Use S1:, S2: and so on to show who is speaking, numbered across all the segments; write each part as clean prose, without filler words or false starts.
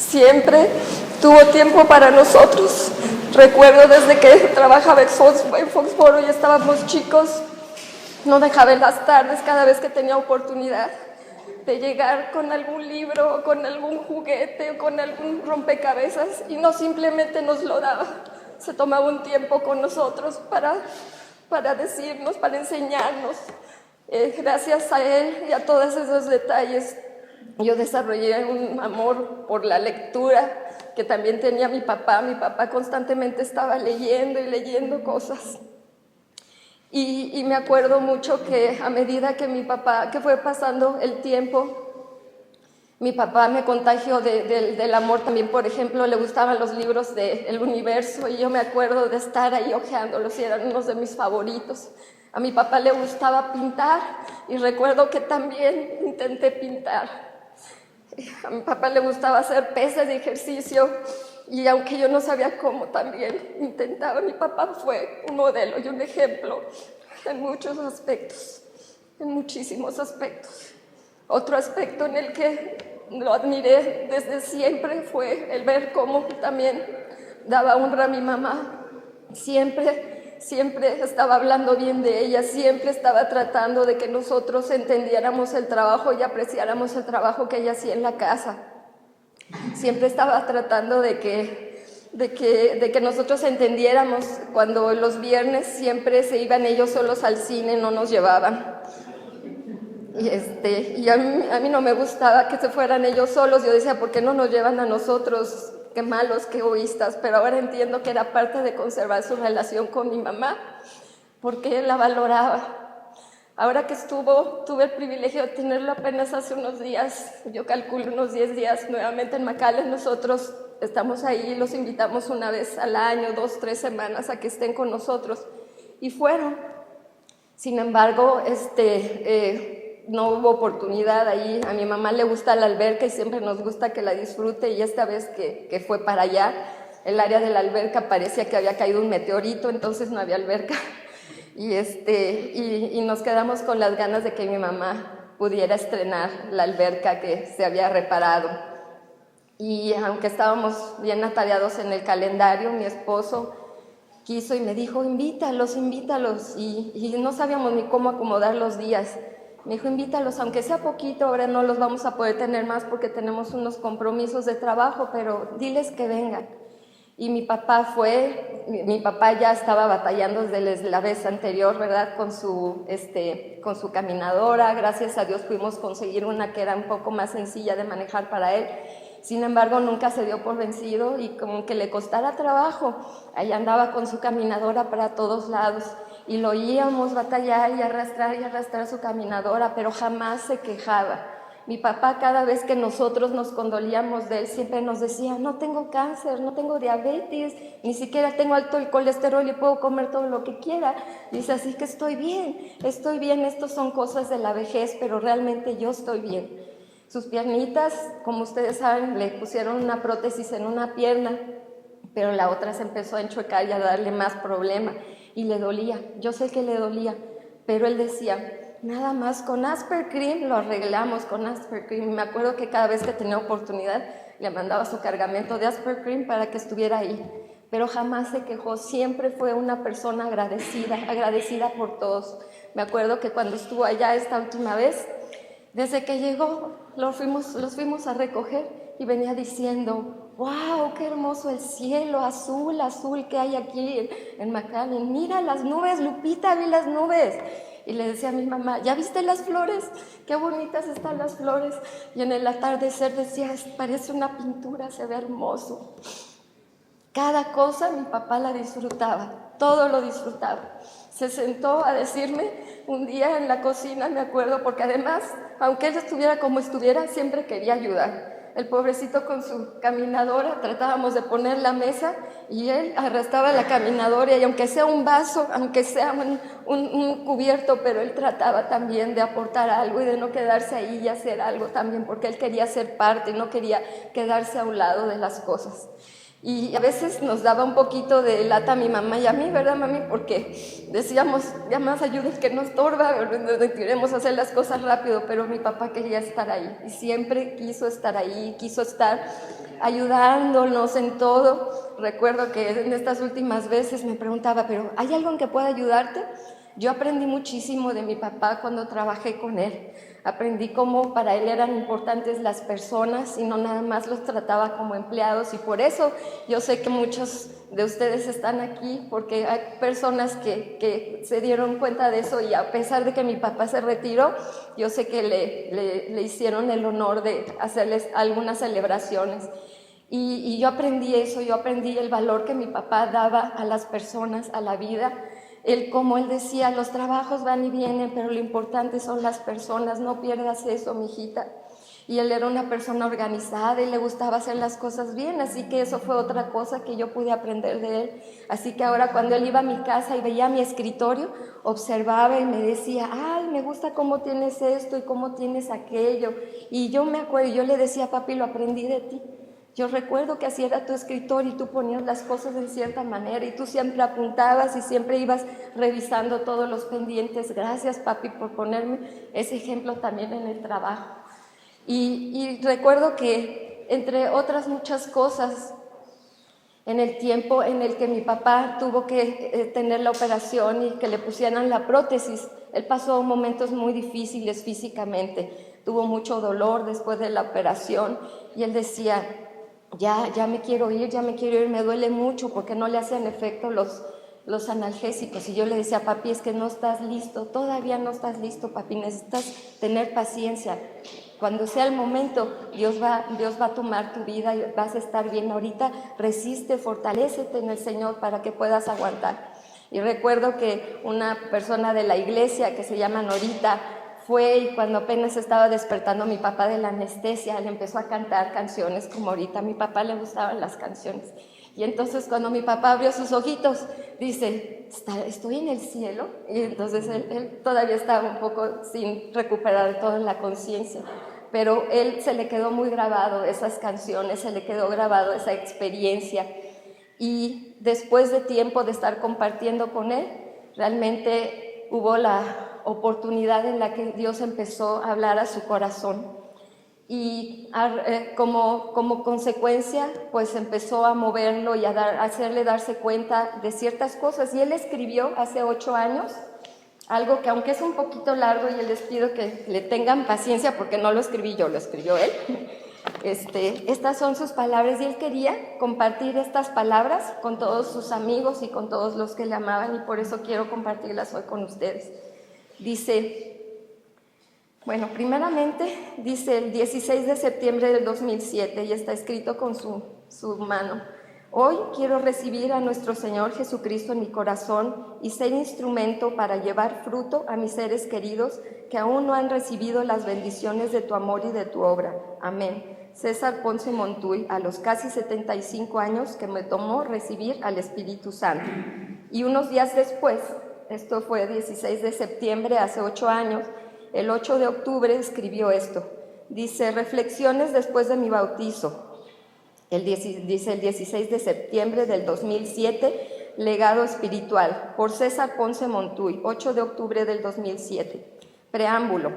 S1: Siempre tuvo tiempo para nosotros. Recuerdo desde que trabajaba en Foxboro y estábamos chicos, no dejaba en las tardes, cada vez que tenía oportunidad, de llegar con algún libro, o con algún juguete, o con algún rompecabezas, y no simplemente nos lo daba. Se tomaba un tiempo con nosotros para decirnos, para enseñarnos. Gracias a él y a todos esos detalles, yo desarrollé un amor por la lectura que también tenía mi papá. Mi papá constantemente estaba leyendo y leyendo cosas. Y me acuerdo mucho que a medida que fue pasando el tiempo, mi papá me contagió del amor también. Por ejemplo, le gustaban los libros del universo y yo me acuerdo de estar ahí hojeándolos y eran unos de mis favoritos. A mi papá le gustaba pintar y recuerdo que también intenté pintar. A mi papá le gustaba hacer pesas de ejercicio y aunque yo no sabía cómo, también intentaba. Mi papá fue un modelo y un ejemplo en muchos aspectos, en muchísimos aspectos. Otro aspecto en el que lo admiré desde siempre fue el ver cómo también daba honra a mi mamá. Siempre estaba hablando bien de ella, siempre estaba tratando de que nosotros entendiéramos el trabajo y apreciáramos el trabajo que ella hacía en la casa. Siempre estaba tratando de que nosotros entendiéramos. Cuando los viernes siempre se iban ellos solos al cine, no nos llevaban. Y a mí no me gustaba que se fueran ellos solos. Yo decía, ¿por qué no nos llevan a nosotros? Qué malos, qué egoístas. Pero ahora entiendo que era parte de conservar su relación con mi mamá, porque él la valoraba. Ahora que tuve el privilegio de tenerlo apenas hace unos días, yo calculo unos 10 días nuevamente en McAllen. Nosotros estamos ahí, los invitamos una vez al año, 2, 3 semanas a que estén con nosotros. Y fueron. Sin embargo, no hubo oportunidad ahí. A mi mamá le gusta la alberca y siempre nos gusta que la disfrute, y esta vez que fue para allá, el área de la alberca parecía que había caído un meteorito, entonces no había alberca. Y nos quedamos con las ganas de que mi mamá pudiera estrenar la alberca que se había reparado. Y aunque estábamos bien atareados en el calendario, mi esposo quiso y me dijo, invítalos, y no sabíamos ni cómo acomodar los días. Me dijo, invítalos, aunque sea poquito, ahora no los vamos a poder tener más porque tenemos unos compromisos de trabajo, pero diles que vengan. Y mi papá ya estaba batallando desde la vez anterior, ¿verdad? Con su caminadora. Gracias a Dios pudimos conseguir una que era un poco más sencilla de manejar para él. Sin embargo, nunca se dio por vencido y como que le costara trabajo. Ahí andaba con su caminadora para todos lados y lo oíamos batallar y arrastrar su caminadora, pero jamás se quejaba. Mi papá, cada vez que nosotros nos condolíamos de él, siempre nos decía, no tengo cáncer, no tengo diabetes, ni siquiera tengo alto el colesterol y puedo comer todo lo que quiera. Dice, así que estoy bien, estos son cosas de la vejez, pero realmente yo estoy bien. Sus piernitas, como ustedes saben, le pusieron una prótesis en una pierna, pero la otra se empezó a enchuecar y a darle más problema, y le dolía. Yo sé que le dolía, pero él decía, nada más con Asper Cream lo arreglamos, con Asper Cream. Me acuerdo que cada vez que tenía oportunidad le mandaba su cargamento de Asper Cream para que estuviera ahí, pero jamás se quejó. Siempre fue una persona agradecida por todos. Me acuerdo que cuando estuvo allá esta última vez, desde que llegó, los fuimos a recoger y venía diciendo, wow, qué hermoso el cielo, azul que hay aquí en McAllen. Mira las nubes, Lupita, vi las nubes. Y le decía a mi mamá, ¿ya viste las flores? Qué bonitas están las flores. Y en el atardecer decía, parece una pintura, se ve hermoso. Cada cosa mi papá la disfrutaba, todo lo disfrutaba. Se sentó a decirme un día en la cocina, me acuerdo, porque además, aunque él estuviera como estuviera, siempre quería ayudar. El pobrecito con su caminadora, tratábamos de poner la mesa y él arrastraba la caminadora, y aunque sea un vaso, aunque sea un cubierto, pero él trataba también de aportar algo y de no quedarse ahí y hacer algo también, porque él quería ser parte, no quería quedarse a un lado de las cosas. Y a veces nos daba un poquito de lata a mi mamá y a mí, ¿verdad, mami? Porque decíamos, ya más ayuda que no estorba, queremos hacer las cosas rápido, pero mi papá quería estar ahí y siempre quiso estar ahí, quiso estar ayudándonos en todo. Recuerdo que en estas últimas veces me preguntaba, ¿pero hay algo en que pueda ayudarte? Yo aprendí muchísimo de mi papá cuando trabajé con él. Aprendí cómo para él eran importantes las personas y no nada más los trataba como empleados, y por eso yo sé que muchos de ustedes están aquí, porque hay personas que se dieron cuenta de eso, y a pesar de que mi papá se retiró, yo sé que le hicieron el honor de hacerles algunas celebraciones. Y yo aprendí eso, yo aprendí el valor que mi papá daba a las personas, a la vida. Como él decía, los trabajos van y vienen, pero lo importante son las personas, no pierdas eso, mijita. Y él era una persona organizada y le gustaba hacer las cosas bien, así que eso fue otra cosa que yo pude aprender de él. Así que ahora cuando él iba a mi casa y veía mi escritorio, observaba y me decía, ay, me gusta cómo tienes esto y cómo tienes aquello. Y yo me acuerdo, yo le decía, papi, lo aprendí de ti. Yo recuerdo que así era tu escritorio y tú ponías las cosas en cierta manera y tú siempre apuntabas y siempre ibas revisando todos los pendientes. Gracias, papi, por ponerme ese ejemplo también en el trabajo. Y recuerdo que, entre otras muchas cosas, en el tiempo en el que mi papá tuvo que tener la operación y que le pusieran la prótesis, él pasó momentos muy difíciles físicamente. Tuvo mucho dolor después de la operación y él decía, ya me quiero ir, me duele mucho porque no le hacen efecto los analgésicos. Y yo le decía, papi, es que no estás listo, todavía no estás listo, papi, necesitas tener paciencia. Cuando sea el momento, Dios va a tomar tu vida y vas a estar bien. Ahorita resiste, fortalécete en el Señor para que puedas aguantar. Y recuerdo que una persona de la iglesia que se llama Norita fue, y cuando apenas estaba despertando mi papá de la anestesia, le empezó a cantar canciones como ahorita. A mi papá le gustaban las canciones. Y entonces cuando mi papá abrió sus ojitos, dice, ¿estoy en el cielo? Y entonces él todavía estaba un poco sin recuperar toda la conciencia. Pero él se le quedó muy grabado esas canciones, se le quedó grabado esa experiencia. Y después de tiempo de estar compartiendo con él, realmente hubo la oportunidad en la que Dios empezó a hablar a su corazón. Y como consecuencia, pues empezó a moverlo y a hacerle darse cuenta de ciertas cosas. Y él escribió hace 8 años algo que, aunque es un poquito largo, y les pido que le tengan paciencia porque no lo escribí yo, lo escribió él. Estas son sus palabras y él quería compartir estas palabras con todos sus amigos y con todos los que le amaban, y por eso quiero compartirlas hoy con ustedes. Dice, bueno, primeramente dice el 16 de septiembre del 2007 y está escrito con su mano. Hoy quiero recibir a nuestro Señor Jesucristo en mi corazón y ser instrumento para llevar fruto a mis seres queridos que aún no han recibido las bendiciones de tu amor y de tu obra. Amén. César Ponce Montuy, a los casi 75 años que me tomó recibir al Espíritu Santo. Y unos días después, esto fue 16 de septiembre, hace 8 años, el 8 de octubre escribió esto. Dice, reflexiones después de mi bautizo. Dice el 16 de septiembre del 2007, legado espiritual, por César Ponce Montuy, 8 de octubre del 2007. Preámbulo.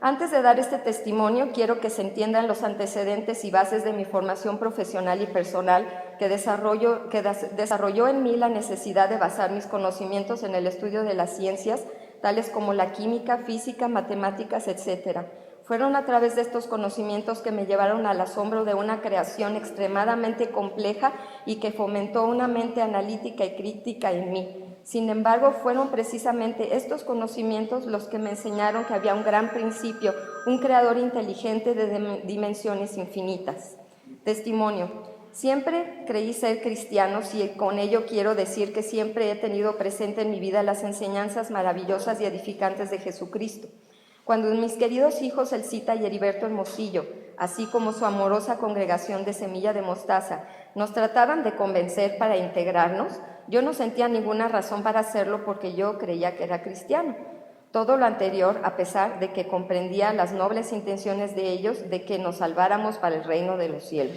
S1: Antes de dar este testimonio, quiero que se entiendan los antecedentes y bases de mi formación profesional y personal que desarrolló en mí la necesidad de basar mis conocimientos en el estudio de las ciencias, tales como la química, física, matemáticas, etc. Fueron a través de estos conocimientos que me llevaron al asombro de una creación extremadamente compleja y que fomentó una mente analítica y crítica en mí. Sin embargo, fueron precisamente estos conocimientos los que me enseñaron que había un gran principio, un creador inteligente de dimensiones infinitas. Testimonio. Siempre creí ser cristiano y con ello quiero decir que siempre he tenido presente en mi vida las enseñanzas maravillosas y edificantes de Jesucristo. Cuando mis queridos hijos Elcita y Heriberto Hermosillo, así como su amorosa congregación de Semilla de Mostaza, nos trataban de convencer para integrarnos, yo no sentía ninguna razón para hacerlo porque yo creía que era cristiano. Todo lo anterior, a pesar de que comprendía las nobles intenciones de ellos de que nos salváramos para el reino de los cielos.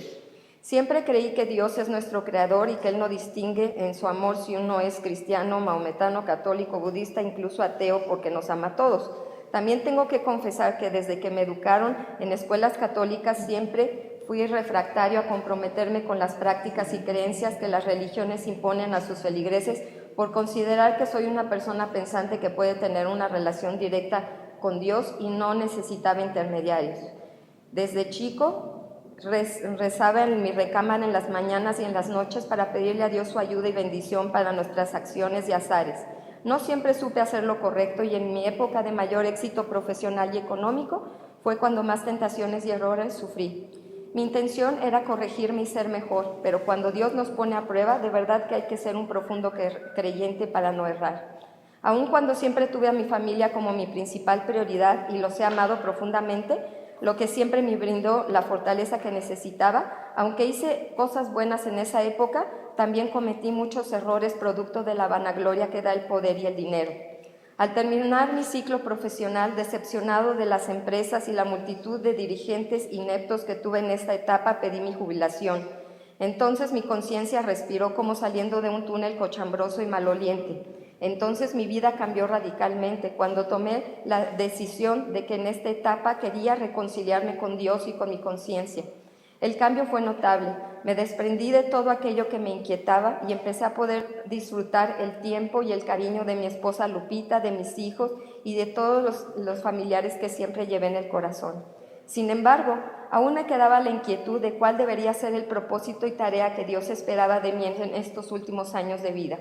S1: Siempre creí que Dios es nuestro creador y que Él no distingue en su amor si uno es cristiano, maometano, católico, budista, incluso ateo, porque nos ama a todos. También tengo que confesar que desde que me educaron en escuelas católicas siempre fui refractario a comprometerme con las prácticas y creencias que las religiones imponen a sus feligreses por considerar que soy una persona pensante que puede tener una relación directa con Dios y no necesitaba intermediarios. Desde chico rezaba en mi recámara en las mañanas y en las noches para pedirle a Dios su ayuda y bendición para nuestras acciones y azares. No siempre supe hacer lo correcto y en mi época de mayor éxito profesional y económico fue cuando más tentaciones y errores sufrí. Mi intención era corregirme y ser mejor, pero cuando Dios nos pone a prueba, de verdad que hay que ser un profundo creyente para no errar. Aun cuando siempre tuve a mi familia como mi principal prioridad y los he amado profundamente, lo que siempre me brindó la fortaleza que necesitaba, aunque hice cosas buenas en esa época, también cometí muchos errores producto de la vanagloria que da el poder y el dinero. Al terminar mi ciclo profesional, decepcionado de las empresas y la multitud de dirigentes ineptos que tuve en esta etapa, pedí mi jubilación. Entonces mi conciencia respiró como saliendo de un túnel cochambroso y maloliente. Entonces mi vida cambió radicalmente cuando tomé la decisión de que en esta etapa quería reconciliarme con Dios y con mi conciencia. El cambio fue notable. Me desprendí de todo aquello que me inquietaba y empecé a poder disfrutar el tiempo y el cariño de mi esposa Lupita, de mis hijos y de todos los familiares que siempre llevé en el corazón. Sin embargo, aún me quedaba la inquietud de cuál debería ser el propósito y tarea que Dios esperaba de mí en estos últimos años de vida.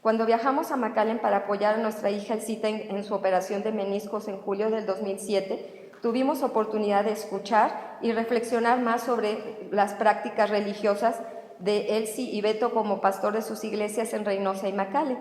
S1: Cuando viajamos a McAllen para apoyar a nuestra hija Elcita en su operación de meniscos en julio del 2007, tuvimos oportunidad de escuchar y reflexionar más sobre las prácticas religiosas de Elsie y Beto como pastor de sus iglesias en Reynosa y McAllen.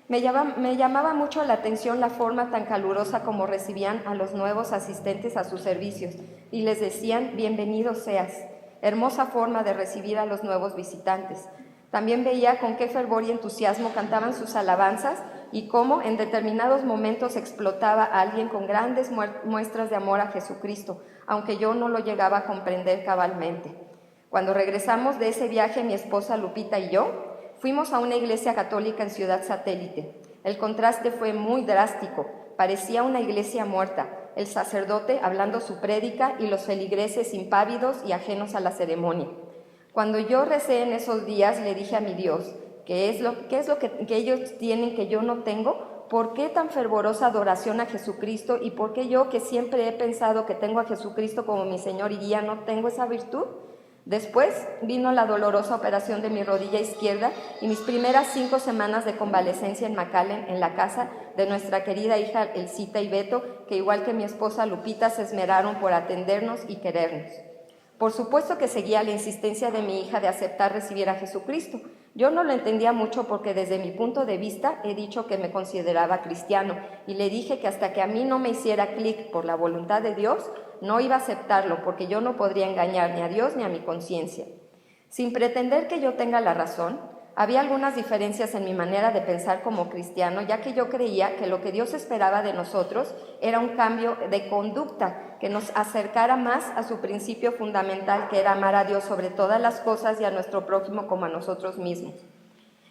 S1: Me llamaba mucho la atención la forma tan calurosa como recibían a los nuevos asistentes a sus servicios y les decían bienvenido seas. Hermosa forma de recibir a los nuevos visitantes. También veía con qué fervor y entusiasmo cantaban sus alabanzas y cómo en determinados momentos explotaba a alguien con grandes muestras de amor a Jesucristo, aunque yo no lo llegaba a comprender cabalmente. Cuando regresamos de ese viaje, mi esposa Lupita y yo fuimos a una iglesia católica en Ciudad Satélite. El contraste fue muy drástico, parecía una iglesia muerta, el sacerdote hablando su prédica y los feligreses impávidos y ajenos a la ceremonia. Cuando yo recé en esos días, le dije a mi Dios, ¿qué es lo que ellos tienen que yo no tengo? ¿Por qué tan fervorosa adoración a Jesucristo? ¿Y por qué yo, que siempre he pensado que tengo a Jesucristo como mi Señor y guía, no tengo esa virtud? Después vino la dolorosa operación de mi rodilla izquierda y mis primeras 5 semanas de convalecencia en McAllen, en la casa de nuestra querida hija Elcita y Beto, que igual que mi esposa Lupita se esmeraron por atendernos y querernos. Por supuesto que seguía la insistencia de mi hija de aceptar recibir a Jesucristo. Yo no lo entendía mucho porque desde mi punto de vista he dicho que me consideraba cristiano y le dije que hasta que a mí no me hiciera clic por la voluntad de Dios, no iba a aceptarlo porque yo no podría engañar ni a Dios ni a mi conciencia. Sin pretender que yo tenga la razón, había algunas diferencias en mi manera de pensar como cristiano, ya que yo creía que lo que Dios esperaba de nosotros era un cambio de conducta que nos acercara más a su principio fundamental, que era amar a Dios sobre todas las cosas y a nuestro prójimo como a nosotros mismos.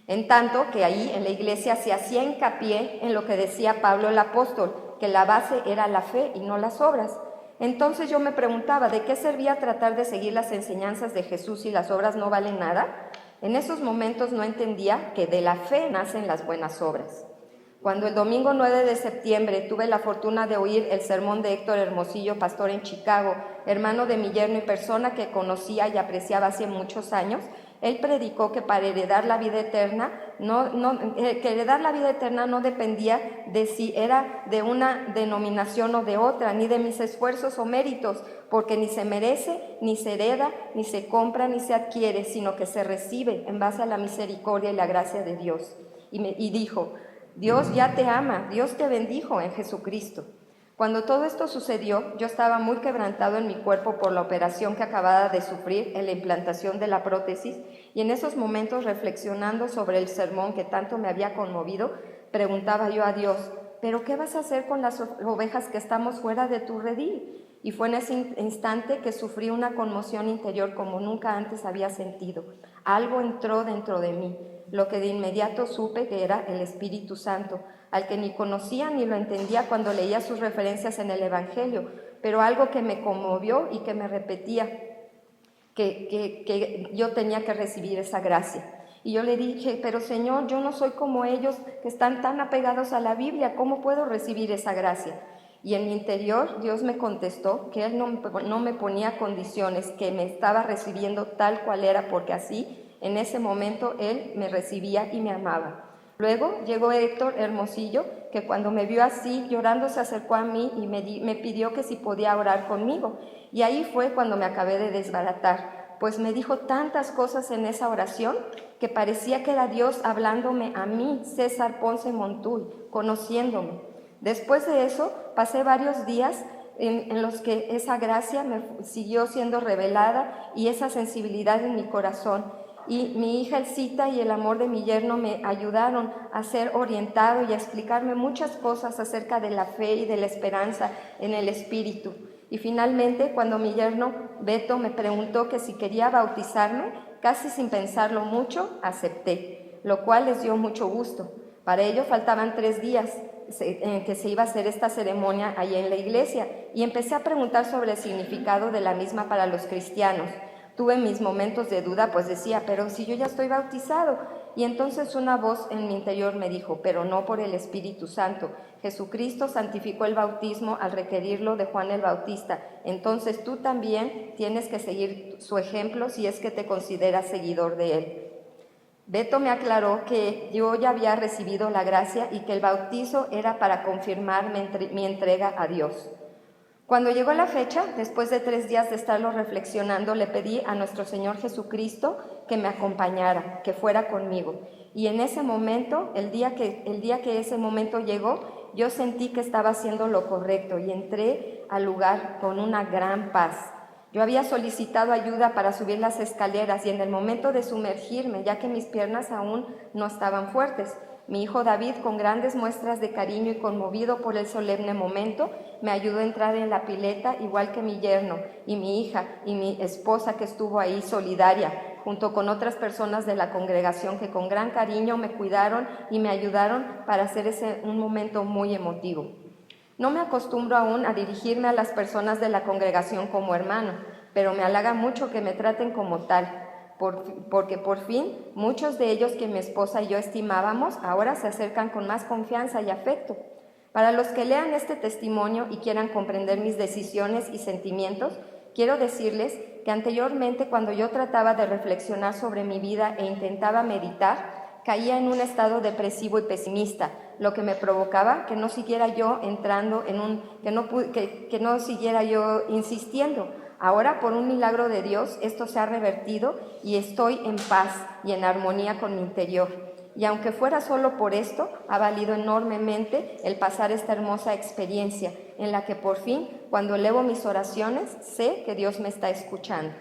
S1: En tanto que ahí en la iglesia se hacía hincapié en lo que decía Pablo el apóstol, que la base era la fe y no las obras. Entonces yo me preguntaba, ¿de qué servía tratar de seguir las enseñanzas de Jesús si las obras no valen nada? En esos momentos no entendía que de la fe nacen las buenas obras. Cuando el domingo 9 de septiembre tuve la fortuna de oír el sermón de Héctor Hermosillo, pastor en Chicago, hermano de mi yerno y persona que conocía y apreciaba hace muchos años, él predicó que para heredar la vida eterna, heredar la vida eterna no dependía de si era de una denominación o de otra, ni de mis esfuerzos o méritos, porque ni se merece, ni se hereda, ni se compra, ni se adquiere, sino que se recibe en base a la misericordia y la gracia de Dios. Y dijo, Dios ya te ama, Dios te bendijo en Jesucristo. Cuando todo esto sucedió, yo estaba muy quebrantado en mi cuerpo por la operación que acababa de sufrir en la implantación de la prótesis y en esos momentos, reflexionando sobre el sermón que tanto me había conmovido, preguntaba yo a Dios, ¿pero qué vas a hacer con las ovejas que estamos fuera de tu redil? Y fue en ese instante que sufrí una conmoción interior como nunca antes había sentido. Algo entró dentro de mí, lo que de inmediato supe que era el Espíritu Santo, al que ni conocía ni lo entendía cuando leía sus referencias en el Evangelio, pero algo que me conmovió y que me repetía, que yo tenía que recibir esa gracia. Y yo le dije, pero Señor, yo no soy como ellos que están tan apegados a la Biblia, ¿cómo puedo recibir esa gracia? Y en mi interior Dios me contestó que Él no me ponía condiciones, que me estaba recibiendo tal cual era, porque así en ese momento Él me recibía y me amaba. Luego llegó Héctor Hermosillo, que cuando me vio así llorando se acercó a mí y me pidió que si podía orar conmigo. Y ahí fue cuando me acabé de desbaratar, pues me dijo tantas cosas en esa oración que parecía que era Dios hablándome a mí, César Ponce Montuy, conociéndome. Después de eso pasé varios días en los que esa gracia me siguió siendo revelada y esa sensibilidad en mi corazón. Y mi hija Elcita y el amor de mi yerno me ayudaron a ser orientado y a explicarme muchas cosas acerca de la fe y de la esperanza en el Espíritu. Y finalmente, cuando mi yerno Beto me preguntó que si quería bautizarme, casi sin pensarlo mucho, acepté, lo cual les dio mucho gusto. Para ello faltaban 3 días en que se iba a hacer esta ceremonia allá en la iglesia, y empecé a preguntar sobre el significado de la misma para los cristianos. Tuve mis momentos de duda, pues decía, pero si yo ya estoy bautizado. Y entonces una voz en mi interior me dijo, pero no por el Espíritu Santo. Jesucristo santificó el bautismo al requerirlo de Juan el Bautista. Entonces tú también tienes que seguir su ejemplo si es que te consideras seguidor de él. Beto me aclaró que yo ya había recibido la gracia y que el bautizo era para confirmar mi entrega a Dios. Cuando llegó la fecha, después de 3 días de estarlo reflexionando, le pedí a nuestro Señor Jesucristo que me acompañara, que fuera conmigo. Y en ese momento, el día que ese momento llegó, yo sentí que estaba haciendo lo correcto y entré al lugar con una gran paz. Yo había solicitado ayuda para subir las escaleras y en el momento de sumergirme, ya que mis piernas aún no estaban fuertes, mi hijo David, con grandes muestras de cariño y conmovido por el solemne momento, me ayudó a entrar en la pileta, igual que mi yerno y mi hija y mi esposa, que estuvo ahí solidaria, junto con otras personas de la congregación que con gran cariño me cuidaron y me ayudaron para hacer un momento muy emotivo. No me acostumbro aún a dirigirme a las personas de la congregación como hermano, pero me halaga mucho que me traten como tal. Porque por fin muchos de ellos que mi esposa y yo estimábamos ahora se acercan con más confianza y afecto. Para los que lean este testimonio y quieran comprender mis decisiones y sentimientos, quiero decirles que anteriormente, cuando yo trataba de reflexionar sobre mi vida e intentaba meditar, caía en un estado depresivo y pesimista, lo que me provocaba que no siguiera yo entrando que no siguiera yo insistiendo. Ahora, por un milagro de Dios, esto se ha revertido y estoy en paz y en armonía con mi interior. Y aunque fuera solo por esto, ha valido enormemente el pasar esta hermosa experiencia en la que por fin, cuando elevo mis oraciones, sé que Dios me está escuchando.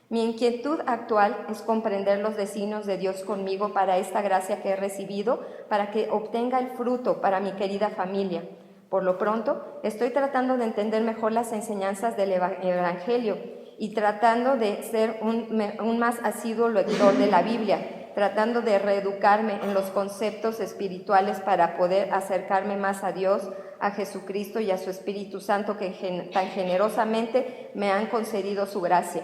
S1: Mi inquietud actual es comprender los designios de Dios conmigo para esta gracia que he recibido, para que obtenga el fruto para mi querida familia. Por lo pronto, estoy tratando de entender mejor las enseñanzas del Evangelio y tratando de ser un más asiduo lector de la Biblia, tratando de reeducarme en los conceptos espirituales para poder acercarme más a Dios, a Jesucristo y a su Espíritu Santo que tan generosamente me han concedido su gracia.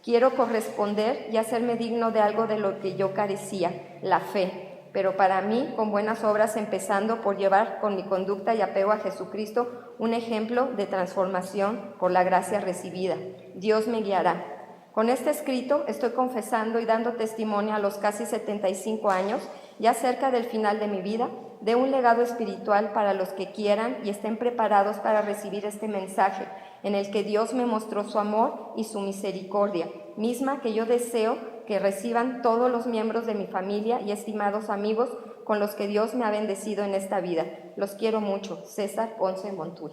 S1: Quiero corresponder y hacerme digno de algo de lo que yo carecía, la fe. Pero para mí, con buenas obras, empezando por llevar con mi conducta y apego a Jesucristo un ejemplo de transformación por la gracia recibida. Dios me guiará. Con este escrito estoy confesando y dando testimonio a los casi 75 años, ya cerca del final de mi vida, de un legado espiritual para los que quieran y estén preparados para recibir este mensaje, en el que Dios me mostró su amor y su misericordia, misma que yo deseo que reciban todos los miembros de mi familia y estimados amigos con los que Dios me ha bendecido en esta vida. Los quiero mucho. César Ponce Montuy.